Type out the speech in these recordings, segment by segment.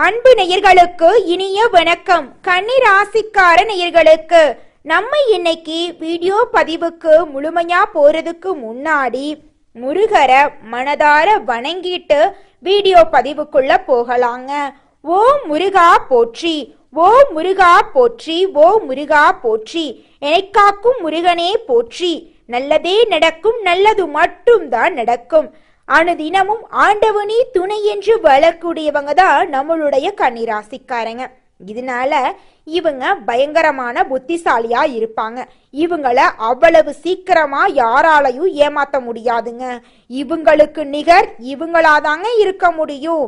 அன்பு நேயர்களுக்கு இனிய வணக்கம். கன்னி ராசிக்கார நேயர்களுக்கு நம்ம இன்னைக்கு வீடியோ பதிவுக்கு முழுமையா போறதுக்கு முன்னாடி முருகரை மனதார வணங்கிட்டு வீடியோ பதிவுக்குள்ள போகலாங்க. ஓ முருகா போற்றி, ஓ முருகா போற்றி, ஓ முருகா போற்றி, எனக்காக்கும் முருகனே போற்றி. நல்லதே நடக்கும், நல்லது மட்டும்தான் நடக்கும். அனுதினமும் ஆண்டவனே துணை என்று வளரக்கூடியவங்க தான் நம்மளுடைய கன்னிராசிக்காரங்க. இதனால இவங்க பயங்கரமான புத்திசாலியா இருப்பாங்க. இவங்கள அவ்வளவு சீக்கிரமா யாராலையும் ஏமாத்த முடியாதுங்க. இவங்களுக்கு நிகர் இவங்களாதாங்க இருக்க முடியும்.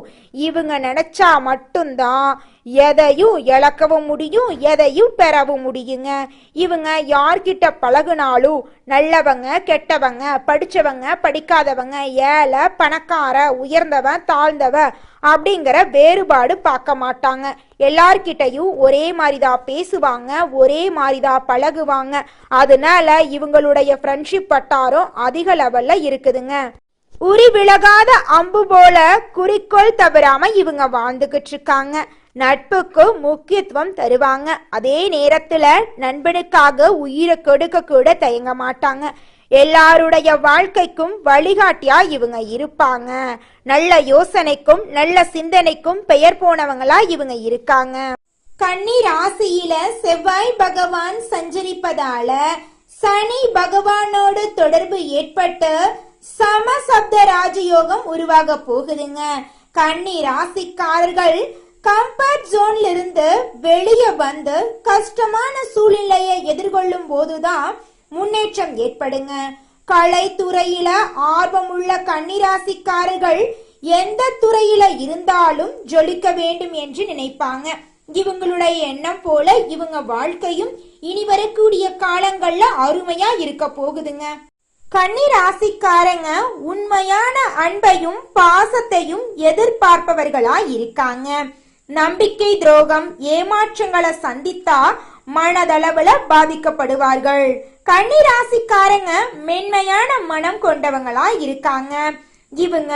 இவங்க நினைச்சா மட்டும்தான் எதையும் இழக்கவும் முடியும், எதையும் பெறவும் முடியுங்க. இவங்க யார்கிட்ட பழகுனாலும் நல்லவங்க கெட்டவங்க, படிச்சவங்க படிக்காதவங்க, ஏழை பணக்கார, உயர்ந்தவன் தாழ்ந்தவன் அப்படிங்கிற வேறுபாடு பார்க்க மாட்டாங்க. எல்லார்கிட்டையும் ஒரே மாதிரிதான் பேசுவாங்க, ஒரே மாதிரிதான் பழகுவாங்க. அதனால இவங்களுடைய ஃப்ரெண்ட்ஷிப் வட்டாரம் அதிக லெவல்ல இருக்குதுங்க. உரி விலகாத அம்பு போல குறிக்கோள் தவறாம இவங்க வாழ்ந்துகிட்டு இருக்காங்க. நட்புக்கு முக்கியத்துவம் தருவாங்க. அதே நேரத்துல நண்பனுக்காக உயிரை கொடுக்க கூட தயங்க மாட்டாங்க. எல்லாருடைய வாழ்க்கைக்கும் வழிகாட்டியா இவங்க இருப்பாங்க. நல்ல யோசனைக்கும் நல்ல சிந்தனைக்கும் பெயர் போனவங்களா இவங்க இருக்காங்க. கன்னி ராசியில செவ்வாய் பகவான் சஞ்சரிப்பதால சனி பகவானோடு தொடர்பு ஏற்பட்டு சமசப்த ராஜயோகம் உருவாக போகுதுங்க. கன்னி ராசிக்காரர்கள் கம்ஃபர்ட் ஜோன்ல இருந்து வெளியே வந்து கஷ்டமான சூழ்நிலையை எதிர்கொள்ளும் போதுதான் முன்னேற்றம் ஏற்படுங்க. கலைத்துறையில ஆர்வமுள்ள கன்னிராசிக்காரர்கள் எந்த துறையில இருந்தாலும் ஜொலிக்க வேண்டும் என்று நினைப்பாங்க. இவங்களுடைய எண்ணம் போல இவங்க வாழ்க்கையும் இனி வரக்கூடிய காலங்கள்ல அருமையா இருக்க போகுதுங்க. கன்னிராசிக்காரங்க உண்மையான அன்பையும் பாசத்தையும் எதிர்பார்ப்பவர்களா இருக்காங்க. நம்பிக்கை துரோகம் ஏமாற்றங்களை சந்தித்தா மனதளவுல பாதிக்கப்படுவார்கள். கன்னிராசிக்காரங்க மென்மையான மனம் கொண்டவங்களா இருக்காங்க. இவங்க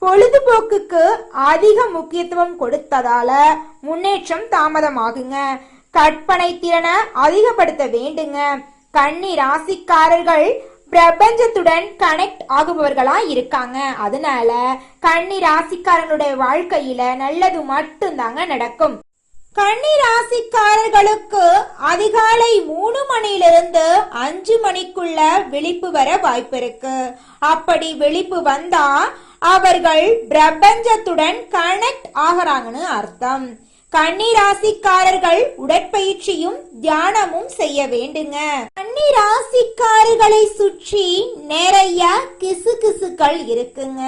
பொழுதுபோக்குக்கு அதிக முக்கியத்துவம் கொடுத்ததால முன்னேற்றம் தாமதமாகுங்க. கற்பனை திறனை அதிகப்படுத்த வேண்டுங்க. கன்னி ராசிக்காரர்கள் பிரபஞ்சத்துடன் கனெக்ட் ஆகுபவர்களா இருக்காங்க. அதனால கன்னி ராசிக்காரங்களுடைய வாழ்க்கையில நல்லது மட்டும்தாங்க நடக்கும். கன்னி ராசிக்காரர்களுக்கு அதிகாலை 3 மணியிலிருந்து 5 மணிக்குள்ள விழிப்பு வர வாய்ப்பு இருக்கு. அப்படி விழிப்பு வந்தா அவர்கள் பிரபஞ்சத்துடன் கனெக்ட் ஆகிறாங்கன்னு அர்த்தம். கன்னி ராசிக்காரர்கள் உடற்பயிற்சியும் தியானமும் செய்ய வேண்டுங்க. கன்னி ராசிக்காரர்களை சுற்றி நிறைய கிசுகிசுக்கள் இருக்குங்க.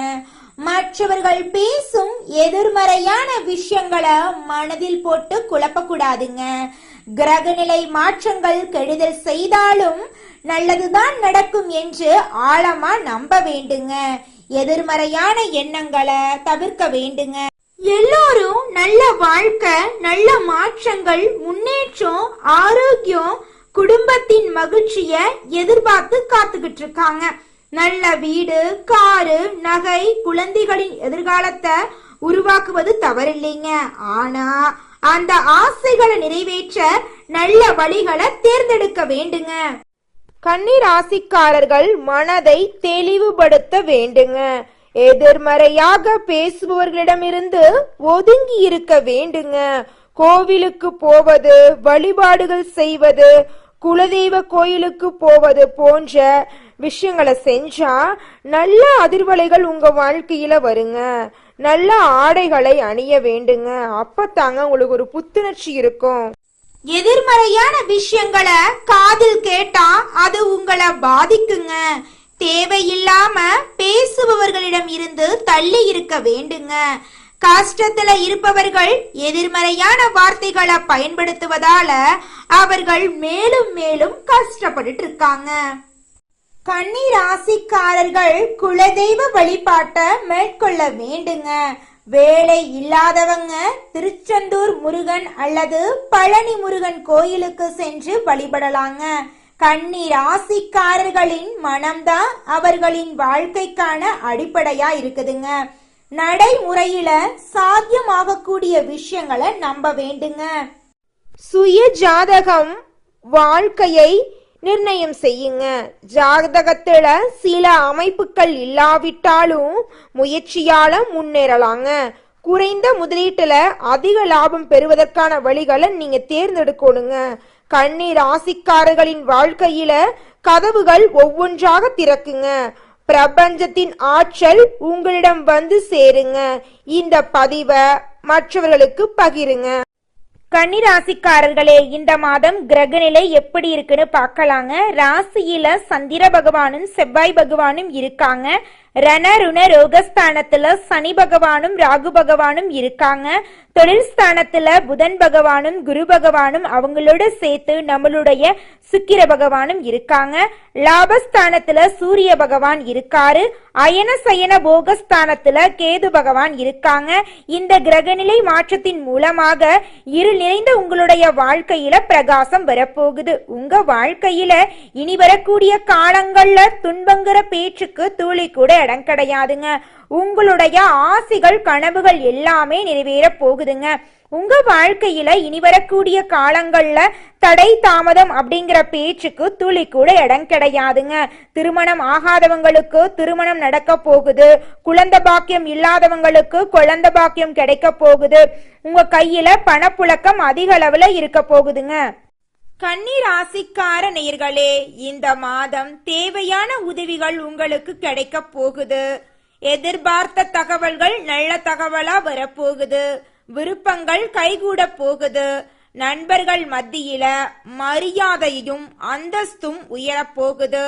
மற்றவர்கள் பேசும் எதிர்மறையான விஷயங்களை மனதில் போட்டு குழப்பக்கூடாதுங்க. கிரகநிலை மாற்றங்கள் கெடுதல் செய்தாலும் நல்லதுதான் நடக்கும் என்று ஆழமா நம்ப வேண்டுங்க. எதிர்மறையான எண்ணங்களை தவிர்க்க வேண்டுங்க. எல்லோரும் நல்ல வாழ்க்கை, நல்ல மாற்றங்கள், முன்னேற்றம், ஆரோக்கியம், குடும்பத்தின் மகிழ்ச்சிய எதிர்பார்த்து காத்துக்கிட்டு இருக்காங்க. நல்ல வீடு, காரு, நகை, குழந்தைகளின் எதிர்காலத்தை உருவாக்குவது தவறில்லைங்க. ஆனா அந்த ஆசைகளை நிறைவேற்ற நல்ல வழிகளை தேர்ந்தெடுக்க வேண்டுங்க. கன்னி ராசிக்காரர்கள் மனதை தெளிவுபடுத்த வேண்டுங்க. எதிர்மறையாக பேசுபவர்களிடமிருந்து ஒதுங்கி இருக்க வேண்டுங்க. கோவிலுக்கு போவது, வழிபாடுகள் செய்வது, குலதெய்வ கோயிலுக்கு போவது போன்ற விஷயங்களை செஞ்சா நல்ல அதிர்வலைகள் உங்க வாழ்க்கையில வருங்க. நல்ல ஆடைகளை அணிய வேண்டுங்க. அப்பத்தாங்க உங்களுக்கு ஒரு புத்துணர்ச்சி இருக்கும். எதிர்மறையான விஷயங்களை காதில் கேட்டா அது உங்களை பாதிக்குங்க. தேவையில்லாம பேசுபவர்களிடம் இருந்து தள்ளி இருக்க வேண்டுங்க. கஷ்டத்துல இருப்பவர்கள் எதிர்மறையான வார்த்தைகளை பயன்படுத்துவதால அவர்கள் மேலும் மேலும் கஷ்டப்பட்டு இருக்காங்க. கன்னி ராசிக்காரர்கள் குலதெய்வ வழிபாட்டை மேற்கொள்ள வேண்டுங்க. வேலை இல்லாதவங்க திருச்செந்தூர் முருகன் அல்லது பழனி முருகன் கோயிலுக்கு சென்று வழிபடலாங்க. கன்னி ராசிக்காரர்களின் மனம்தான் அவர்களின் வாழ்க்கைக்கான அடிப்படையா இருக்குதுங்க. நடைமுறையில சாத்தியமாகக்கூடிய விஷயங்களை நம்ப வேண்டுங்க. சுய ஜாதகம் வாழ்க்கையை நிர்ணயம் செய்யுங்க. ஜாதகத்துல சில அமைப்புகள் இல்லாவிட்டாலும் முயற்சியால முன்னேறலாங்க. குறைந்த முதலீட்டுல அதிக லாபம் பெறுவதற்கான வழிகளை நீங்க தேர்ந்தெடுக்கணுங்க. கன்னி ராசிக்காரர்களின் வாழ்க்கையில கதவுகள் ஒவ்வொன்றாக திறக்குங்க. பிரபஞ்சத்தின் ஆற்றல் உங்களிடம் வந்து சேருங்க. இந்த பதிவை மற்றவர்களுக்கு பகிருங்க. கன்னிராசிக்காரர்களே, இந்த மாதம் கிரகநிலை எப்படி இருக்குன்னு பார்க்கலாங்க. ராசியில சந்திர பகவானும் செவ்வாய் பகவானும் இருக்காங்க. ரணருண ரோகஸ்தானத்துல சனி பகவானும் ராகு பகவானும் இருக்காங்க. தொழில் ஸ்தானத்துல புதன் பகவானும் குரு பகவானும் அவங்களோட சேர்த்து நம்மளுடைய சுக்கிர பகவானும் இருக்காங்க. லாபஸ்தானத்துல சூரிய பகவான் இருக்காரு. அயன சயன போகஸ்தானத்துல கேது பகவான் இருக்காங்க. இந்த கிரகநிலை மாற்றத்தின் மூலமாக இருள் நிறைந்த உங்களுடைய வாழ்க்கையில பிரகாசம் வரப்போகுது. உங்க வாழ்க்கையில இனி வரக்கூடிய காலங்கள்ல துன்பங்கிற பேச்சுக்கு துளி கூட இடம் கிடையாதுங்க. உங்களுடைய ஆசைகள் கனவுகள் எல்லாமே நிறைவேற போகுதுங்க. உங்க வாழ்க்கையில இனி வரக்கூடிய காலங்கள்ல தடை தாமதம் அப்படிங்கிற பேச்சுக்கு துளி கூட இடம் கிடையாதுங்க. திருமணம் ஆகாதவங்களுக்கு திருமணம் நடக்க போகுது. குழந்தை பாக்கியம் இல்லாதவங்களுக்கு குழந்தை பாக்கியம் கிடைக்க போகுது. உங்க கையில பணப்புழக்கம் அதிக அளவுல இருக்க போகுதுங்க. கன்னி ராசிக்கார நேயர்களே, இந்த மாதம் தேவையான உதவிகள் உங்களுக்கு கிடைக்க போகுது. எதிர்பார்த்த தகவல்கள் நல்ல தகவலா வரப்போகுது. விருப்பங்கள் கைகூட போகுது. நண்பர்கள் மத்தியில மரியாதையும் அந்தஸ்தும் உயரப்போகுது.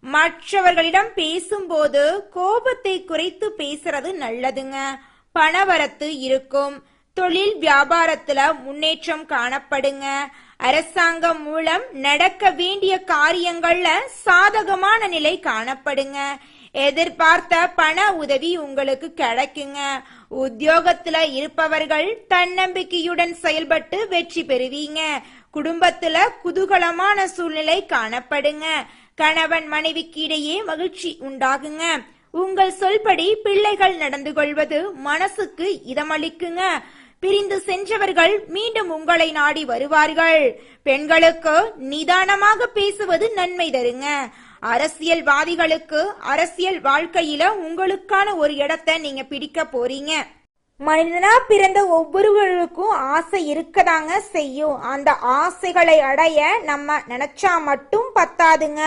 மற்றவர்களிடம் பேசும்போது கோபத்தை குறைத்து பேசுறது நல்லதுங்க. பணவரத்து இருக்கும். தொழில் வியாபாரத்துல முன்னேற்றம் காணப்படுங்க. அரசாங்கம் மூலம் நடக்க வேண்டிய காரியங்கள்ல சாதகமான நிலை காணப்படுங்க. எதிர்பார்த்த பண உதவி உங்களுக்கு கிடைக்குங்க. உத்தியோகத்துல இருப்பவர்கள் தன்னம்பிக்கையுடன் செயல்பட்டு வெற்றி பெறுவீங்க. குடும்பத்துல குதூகலமான சூழ்நிலை காணப்படுங்க. கணவன் மனைவிக்கு இடையே மகிழ்ச்சி உண்டாகுங்க. உங்கள் சொல்படி பிள்ளைகள் நடந்து கொள்வது மனசுக்கு இதமளிக்குங்க. பிரிந்து சென்றவர்கள் மீண்டும் உங்களை நாடி வருவார்கள். பெண்களுக்கு நிதானமாக பேசுவது நன்மை தருங்க. அரசியல்வாதிகளுக்கு அரசியல் வாழ்க்கையில உங்களுக்கான ஒரு இடத்தை நீங்க பிடிக்க போறீங்க. மனிதனா பிறந்த ஒவ்வொருவருக்கும் ஆசை இருக்கதாங்க செய்யும். அந்த ஆசைகளை அடைய நம்ம நினைச்சா மட்டும் பத்தாதுங்க.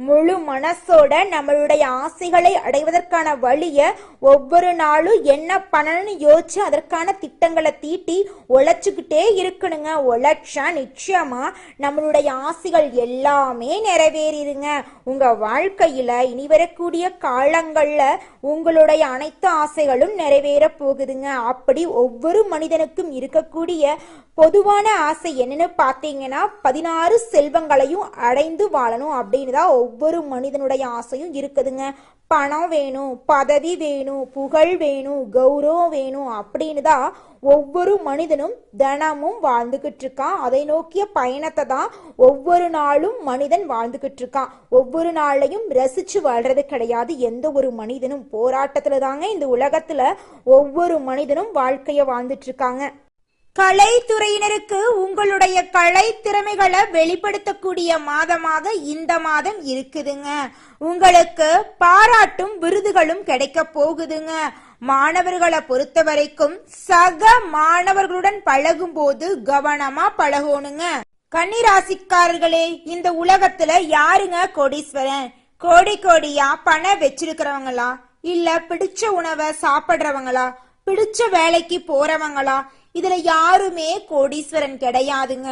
முழு மனசோட நம்மளுடைய ஆசைகளை அடைவதற்கான வழிய ஒவ்வொரு நாளும் என்ன பண்ணணும்னு யோசிச்சு அதற்கான திட்டங்களை தீட்டி உழைச்சுக்கிட்டே இருக்கணுங்க. உழைச்சா நிச்சயமா நம்மளுடைய ஆசைகள் எல்லாமே நிறைவேறிடுங்க. உங்க வாழ்க்கையில இனி வரக்கூடிய காலங்கள்ல உங்களுடைய அனைத்து ஆசைகளும் நிறைவேற போகுதுங்க. அப்படி ஒவ்வொரு மனிதனுக்கும் இருக்கக்கூடிய பொதுவான ஆசை என்னன்னு பார்த்தீங்கன்னா 16 செல்வங்களையும் அடைந்து வாழணும் அப்படின்னு தான் ஒவ்வொரு மனிதனுடைய ஆசையும் இருக்குதுங்க. பணம் வேணும், பதவி வேணும், புகழ் வேணும், கௌரவம் வேணும் அப்படின்னு தான் ஒவ்வொரு மனிதனும் தினமும் வாழ்ந்துகிட்டு இருக்கான். அதை நோக்கிய பயணத்தை தான் ஒவ்வொரு நாளும் மனிதன் வாழ்ந்துகிட்டு இருக்கான். ஒவ்வொரு நாளையும் ரசிச்சு வாழ்றது கிடையாது எந்த ஒரு மனிதனும். போராட்டத்துல தாங்க இந்த உலகத்துல ஒவ்வொரு மனிதனும் வாழ்க்கைய வாழ்ந்துட்டு இருக்காங்க. கலைத்துறையினருக்கு உங்களுடைய கலை திறமைகளை வெளிப்படுத்தக்கூடிய மாதமாக இந்த மாதம் இருக்குதுங்க. உங்களுக்கு பாராட்டும் விருதுகளும் கிடைக்க போகுதுங்க. மாணவர்களை பொறுத்த வரைக்கும் சக மாணவர்களுடன் பழகும் போது கவனமா பழகணுங்க. கன்னிராசிக்காரர்களே, இந்த உலகத்துல யாருங்க கோடீஸ்வரன்? கோடி கோடியா பணம் வச்சிருக்கிறவங்களா, இல்ல பிடிச்ச உணவை சாப்பிடுறவங்களா, பிடிச்ச வேலைக்கு போறவங்களா? இதுல யாருமே கோடீஸ்வரன் கிடையாதுங்க.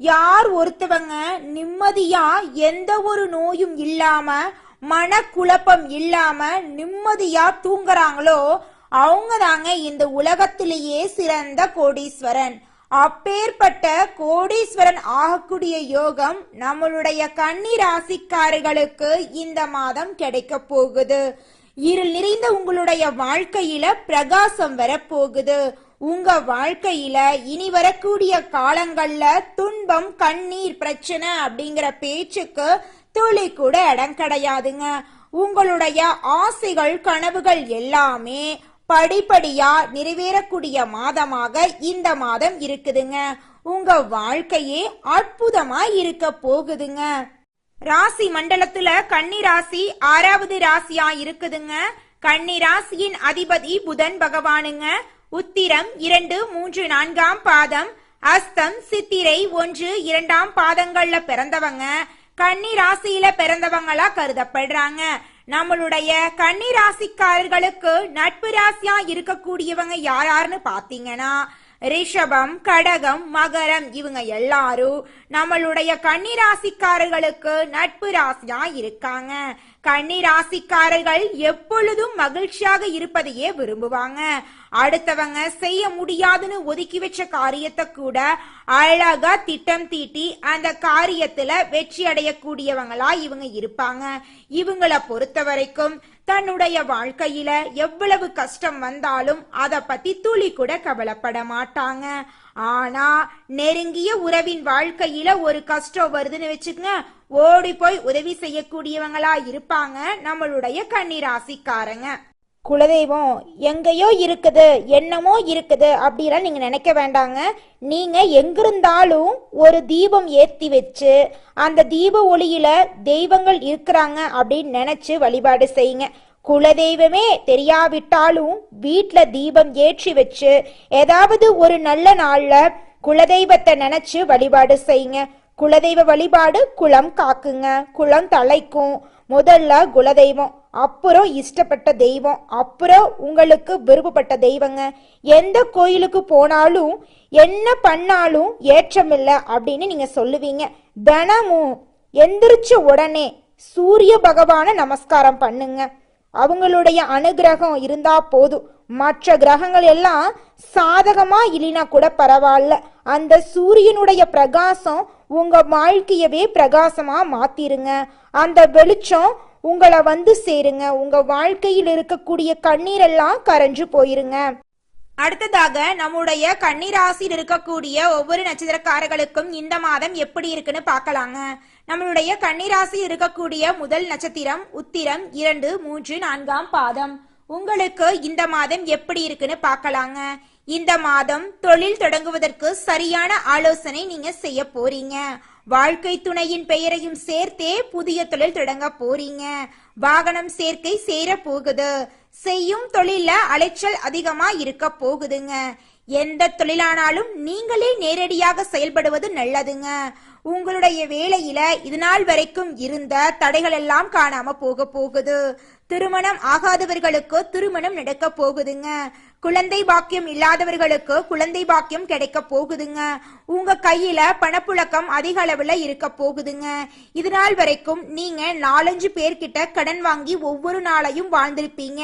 யார் ஒருத்தவங்க நிம்மதியா எந்த ஒரு நோயும் இல்லாம மனக்குழப்பம் இல்லாம நிம்மதியா தூங்குறாங்களோ அவங்க தாங்க இந்த உலகத்திலேயே சிறந்த கோடீஸ்வரன். அப்பேற்பட்ட கோடீஸ்வரன் ஆகக்கூடிய யோகம் நம்மளுடைய கன்னி ராசிக்காரர்களுக்கு இந்த மாதம் கிடைக்க போகுது. இருள் நிறைந்த உங்களுடைய வாழ்க்கையில பிரகாசம் வரப்போகுது. உங்க வாழ்க்கையில இனி வரக்கூடிய காலங்கள்ல துன்பம், கண்ணீர், பிரச்சனை அப்படிங்கிற பேச்சுக்கு துளி கூட இடம் கிடையாதுங்க. உங்களுடைய ஆசைகள், கனவுகள் எல்லாமே படிப்படியா நிறைவேறக்கூடிய மாதமாக இந்த மாதம் இருக்குதுங்க. உங்க வாழ்க்கையே அற்புதமா இருக்க போகுதுங்க. ராசி மண்டலத்துல கன்னி ராசி 6வது ராசியா இருக்குதுங்க. கன்னி ராசியின் அதிபதி புதன் பகவானுங்க. உத்திரம் 2, 3, 4ஆம் பாதம், அஸ்தம், சித்திரை 1, 2ஆம் பாதங்கள்ல பிறந்தவங்க கன்னி ராசியில பிறந்தவங்களா கருதப்படுறாங்க. நம்மளுடைய கன்னி ராசிக்காரர்களுக்கு நட்பு ராசியா இருக்கக்கூடியவங்க யாருன்னு பாத்தீங்கன்னா ரிஷபம், கடகம், மகரம், இவங்க எல்லாரும் நம்மளுடைய கன்னி ராசிக்காரர்களுக்கு நட்பு ராசியா இருக்காங்க. கன்னி ராசிக்காரர்கள் எப்பொழுதும் மகிழ்ச்சியாக இருப்பதையே விரும்புவாங்க. அடுத்தவங்க செய்ய முடியாதுன்னு ஒதுக்கி வச்ச காரியத்தை கூட அழகா திட்டம் தீட்டி அந்த காரியத்துல வெற்றி அடையக்கூடியவங்களா இவங்க இருப்பாங்க. இவங்களை பொறுத்த வரைக்கும் தன்னுடைய வாழ்க்கையில எவ்வளவு கஷ்டம் வந்தாலும் அத பத்தி துளி கூட கவலைப்பட மாட்டாங்க. ஆனா நெருங்கிய உறவின் வாழ்க்கையில ஒரு கஷ்டம் வருதுன்னு வச்சுக்கங்க, ஓடி போய் உதவி செய்யக்கூடியவங்களா இருப்பாங்க நம்மளுடைய கன்னி ராசிக்காரங்க. குலதெய்வம் எங்கேயோ இருக்குது, என்னமோ இருக்குது அப்படிலாம் நீங்க நினைக்க வேண்டாங்க. நீங்க எங்கிருந்தாலும் ஒரு தீபம் ஏத்தி வச்சு அந்த தீப ஒளியில தெய்வங்கள் இருக்கிறாங்க அப்படின்னு நினைச்சு வழிபாடு செய்யுங்க. குலதெய்வமே தெரியாவிட்டாலும் வீட்டுல தீபம் ஏற்றி வச்சு ஏதாவது ஒரு நல்ல நாள்ல குலதெய்வத்தை நினைச்சு வழிபாடு செய்யுங்க. குலதெய்வ வழிபாடு குலம் காக்குங்க, குலம் தலைக்கும். முதல்ல குலதெய்வம், அப்புறம் இஷ்டப்பட்ட தெய்வம், அப்புறம் உங்களுக்கு விருப்பப்பட்ட தெய்வங்க. எந்த கோயிலுக்கு போனாலும் என்ன பண்ணாலும் ஏற்றமில்லை அப்படின்னு நீங்க சொல்லுவீங்க. தினமும் எந்திரிச்ச உடனே சூரிய பகவான நமஸ்காரம் பண்ணுங்க. அவங்களுடைய அனுகிரகம் இருந்தா போதும். மற்ற கிரகங்கள் எல்லாம் சாதகமா இல்லைனா கூட பரவாயில்ல, அந்த சூரியனுடைய பிரகாசம் உங்க வாழ்க்கையவே பிரகாசமா மாத்திருங்க. அந்த வெளிச்சம் உங்களை வந்து சேருங்க. உங்க வாழ்க்கையில் இருக்கக்கூடிய கண்ணீரெல்லாம் கரைஞ்சு போயிருங்க. அடுத்ததாக நம்முடைய கன்னிராசியில் இருக்கக்கூடிய ஒவ்வொரு நட்சத்திரக்காரர்களுக்கும் இந்த மாதம் எப்படி இருக்குன்னு பார்க்கலாங்க. நம்மளுடைய கன்னிராசி இருக்கக்கூடிய முதல் நட்சத்திரம் உத்திரம் 2, 3, 4ஆம் பாதம். உங்களுக்கு இந்த மாதம் எப்படி இருக்குன்னு பார்க்கலாங்க. இந்த மாதம் தொழில் தொடங்குவதற்கு சரியான ஆலோசனை நீங்க செய்ய போறீங்க. வாழ்க்கை துணையின் பெயரையும் சேர்த்தே புதிய தொழில் தொடங்க போறீங்க. வாகனம் சேர்க்கை சேர போகுது. செய்யும் தொழில அலைச்சல் அதிகமா இருக்க போகுதுங்க. எந்த தொழிலானாலும் நீங்களே நேரடியாக செயல்படுவது நல்லதுங்க. உங்களுடைய வேலையில இதுநாள் வரைக்கும் இருந்த தடைகள் எல்லாம் காணாம போக போகுது. திருமணம் ஆகாதவர்களுக்கு திருமணம் நடக்க போகுதுங்க. குழந்தை பாக்கியம் இல்லாதவர்களுக்கு குழந்தை பாக்கியம் கிடைக்க போகுதுங்க. உங்க கையில பணப்புழக்கம் அதிக அளவுல இருக்க போகுதுங்க. இதுநாள் வரைக்கும் நீங்க 4-5 பேர்கிட்ட கடன் வாங்கி ஒவ்வொரு நாளையும் வாழ்ந்திருப்பீங்க.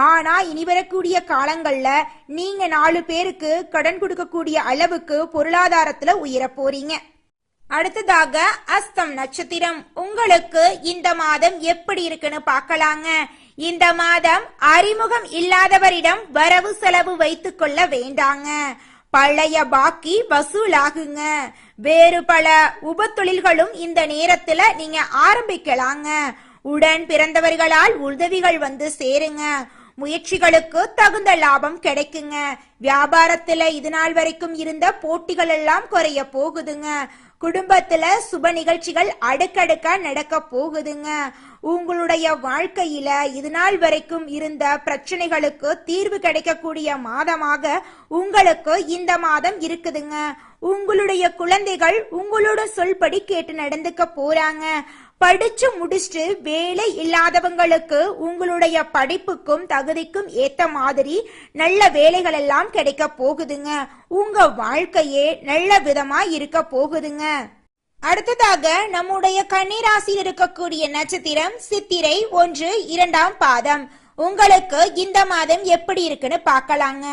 ஆனா இனி வரக்கூடிய காலங்கள்ல நீங்க 4 பேருக்கு கடன் கொடுக்கக்கூடிய அளவுக்கு பொருளாதாரத்துல உயர போறீங்க. அடுத்ததாக அஸ்தம் நட்சத்திரம். உங்களுக்கு இந்த மாதம் எப்படி இருக்குன்னு பார்க்கலாங்க. இந்த மாதம் அறிமுகம் இல்லாதவரிடம் வரவு செலவு வைத்துக் கொள்ள வேண்டாங்க. பழைய பாக்கி வசூலாகுங்க. வேறு பல உப தொழில்களும் இந்த நேரத்துல நீங்க ஆரம்பிக்கலாங்க. உடன் பிறந்தவர்களால் உதவிகள் வந்து சேருங்க. முயற்சிகளுக்கு தகுந்த லாபம் கிடைக்குங்க. வியாபாரத்துல இதுநாள் வரைக்கும் இருந்த போட்டிகள் எல்லாம் குறைய போகுதுங்க. குடும்பத்துல சுப நிகழ்ச்சிகள் அடுக்கடுக்கா நடக்க போகுதுங்க. உங்களுடைய வாழ்க்கையில இதுநாள் வரைக்கும் இருந்த பிரச்சனைகளுக்கு தீர்வு கிடைக்கக்கூடிய மாதமாக உங்களுக்கு இந்த மாதம் இருக்குதுங்க. உங்களுடைய குழந்தைகள் உங்களோட சொல்படி கேட்டு நடந்துக்க போறாங்க. படிச்சு முடிச்சுட்டு வேலை இல்லாதவங்களுக்கு உங்களுடைய படிப்புக்கும் தகுதிக்கும் ஏத்த மாதிரி நல்ல வேலைகள் எல்லாம் கிடைக்க போகுதுங்க. உங்க வாழ்க்கையே நல்ல விதமா இருக்க போகுதுங்க. அடுத்ததாக நம்முடைய கன்னிராசியில் இருக்கக்கூடிய நட்சத்திரம் சித்திரை 1, 2ஆம் பாதம். உங்களுக்கு இந்த மாதம் எப்படி இருக்குன்னு பார்க்கலாங்க.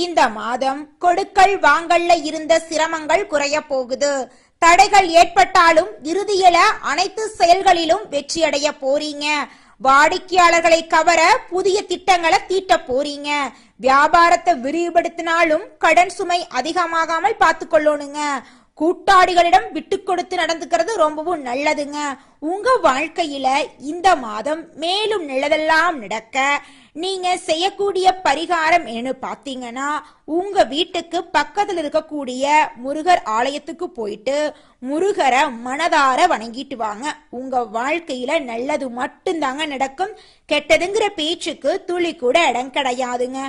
இந்த மாதம் கொடுக்கல் வாங்கல்ல இருந்த சிரமங்கள் குறைய போகுது. தடைகள் ஏற்பட்டாலும் இறுதியில அனைத்து செயல்களிலும் வெற்றி அடைய போறீங்க. வாடிக்கையாளர்களை கவர புதிய திட்டங்களை தீட்ட போறீங்க. வியாபாரத்தை விரிவுபடுத்தினாலும் கடன் சுமை அதிகமாகாமல் பார்த்து கொள்ளணுங்க. கூட்டாளிகளிடம் விட்டு கொடுத்து நடந்துக்கிறது ரொம்பவும் நல்லதுங்க. உங்க வாழ்க்கையில இந்த மாதம் மேலும் நல்லதெல்லாம் நடக்க நீங்க செய்யக்கூடிய பரிகாரம் என்னன்னு பாத்தீங்கன்னா, உங்க வீட்டுக்கு பக்கத்துல இருக்கக்கூடிய முருகர் ஆலயத்துக்கு போயிட்டு முருகரை மனதார வணங்கிட்டு வாங்க. உங்க வாழ்க்கையில நல்லது மட்டும்தாங்க நடக்கும். கெட்டதுங்கிற பேச்சுக்கு துளி கூட இடம் கிடையாதுங்க.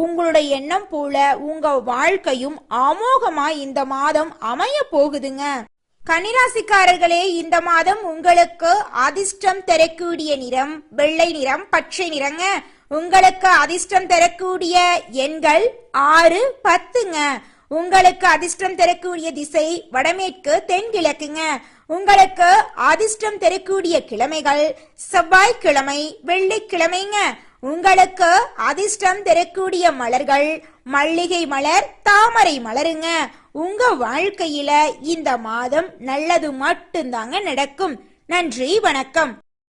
உங்களுடைய எண்ணம் போல உங்க வாழ்க்கையும் அமோகமா இந்த மாதம் அமைய போகுதுங்க. கன்னிராசிக்காரர்களே, இந்த மாதம் உங்களுக்கு அதிர்ஷ்டம் தரக்கூடிய நிறம் வெள்ளை நிறம், பச்சை நிறங்க. உங்களுக்கு அதிர்ஷ்டம் தரக்கூடிய எண்கள் 6, 10ங்க. உங்களுக்கு அதிர்ஷ்டம் தரக்கூடிய திசை வடமேற்கு தென்கிழக்குங்க. உங்களுக்கு அதிர்ஷ்டம் தரக்கூடிய கிழமைகள் செவ்வாய்க்கிழமை, வெள்ளிக்கிழமைங்க. உங்களுக்கு அதிர்ஷ்டம் தரக்கூடிய மலர்கள் மல்லிகை மலர், தாமரை மலருங்க. உங்க வாழ்க்கையில இந்த மாதம் நல்லது மட்டும்தாங்க நடக்கும். நன்றி, வணக்கம்.